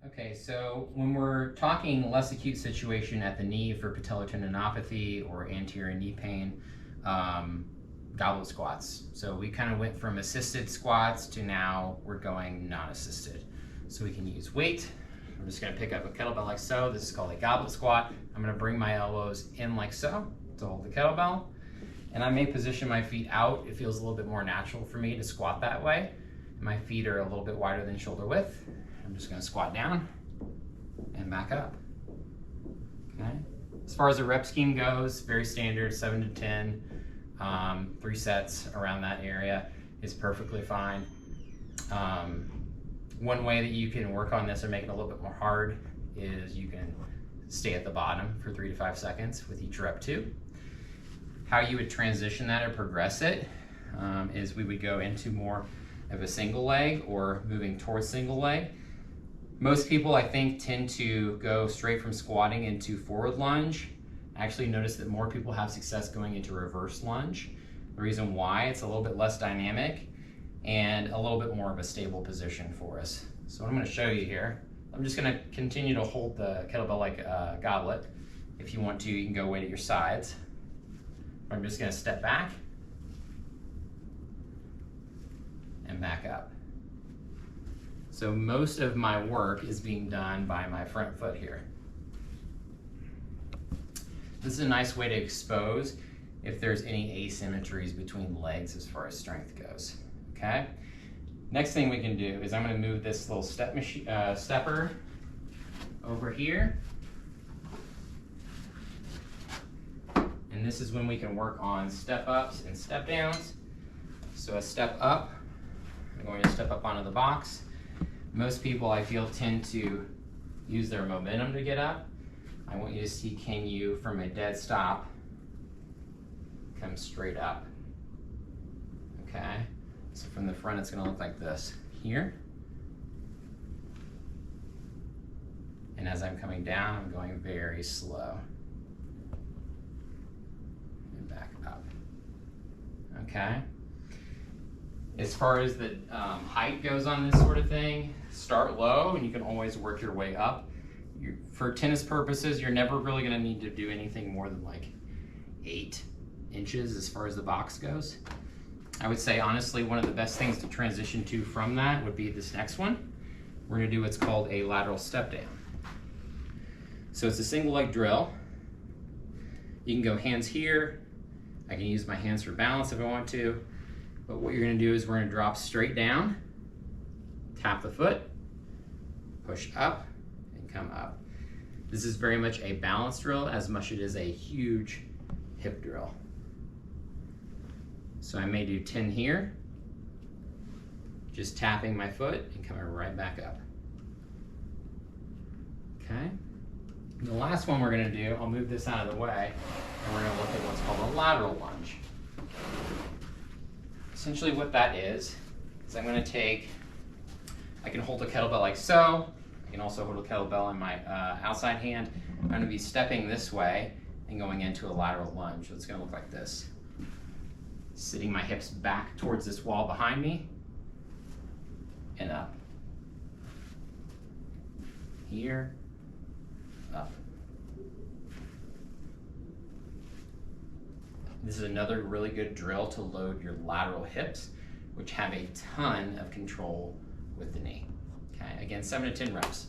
Okay, so when we're talking less acute situation at the knee for patellar tendinopathy or anterior knee pain, goblet squats. So we kind of went from assisted squats to now we're going non-assisted. So we can use weight. I'm just gonna pick up a kettlebell like so. This is called a goblet squat. I'm gonna bring my elbows in like so to hold the kettlebell. And I may position my feet out. It feels a little bit more natural for me to squat that way. My feet are a little bit wider than shoulder width. I'm just gonna squat down and back up, okay? As far as the rep scheme goes, very standard, 7 to 10, 3 sets around that area is perfectly fine. One way that you can work on this or make it a little bit more hard is you can stay at the bottom for 3 to 5 seconds with each rep too. How you would transition that or progress it is we would go into more of a single leg or moving towards single leg. Most people, I think, tend to go straight from squatting into forward lunge. I actually noticed that more people have success going into reverse lunge. The reason why, it's a little bit less dynamic and a little bit more of a stable position for us. So what I'm gonna show you here, I'm just gonna continue to hold the kettlebell like a goblet. If you want to, you can go weight at your sides. I'm just gonna step back and back up. So most of my work is being done by my front foot here. This is a nice way to expose if there's any asymmetries between legs as far as strength goes, okay? Next thing we can do is I'm gonna move this little stepper over here. And this is when we can work on step ups and step downs. So a step up, I'm going to step up onto the box. Most people, I feel, tend to use their momentum to get up. I want you to see, can you, from a dead stop, come straight up, okay? So from the front, it's gonna look like this here. And as I'm coming down, I'm going very slow. And back up, okay? As far as the height goes on this sort of thing, start low and you can always work your way up. For tennis purposes, you're never really gonna need to do anything more than like 8 inches as far as the box goes. I would say, honestly, one of the best things to transition to from that would be this next one. We're gonna do what's called a lateral step down. So it's a single leg drill. You can go hands here. I can use my hands for balance if I want to. But what you're gonna do is we're gonna drop straight down, tap the foot, push up, and come up. This is very much a balance drill as much as it is a huge hip drill. So I may do 10 here, just tapping my foot and coming right back up. Okay? And the last one we're gonna do, I'll move this out of the way, and we're gonna look at what's called a lateral lunge. Essentially what that is I'm gonna take, I can hold a kettlebell like so. I can also hold a kettlebell in my outside hand. I'm gonna be stepping this way and going into a lateral lunge. So it's gonna look like this. Sitting my hips back towards this wall behind me and up. Here, up. This is another really good drill to load your lateral hips, which have a ton of control with the knee. Okay, again, 7 to 10 reps.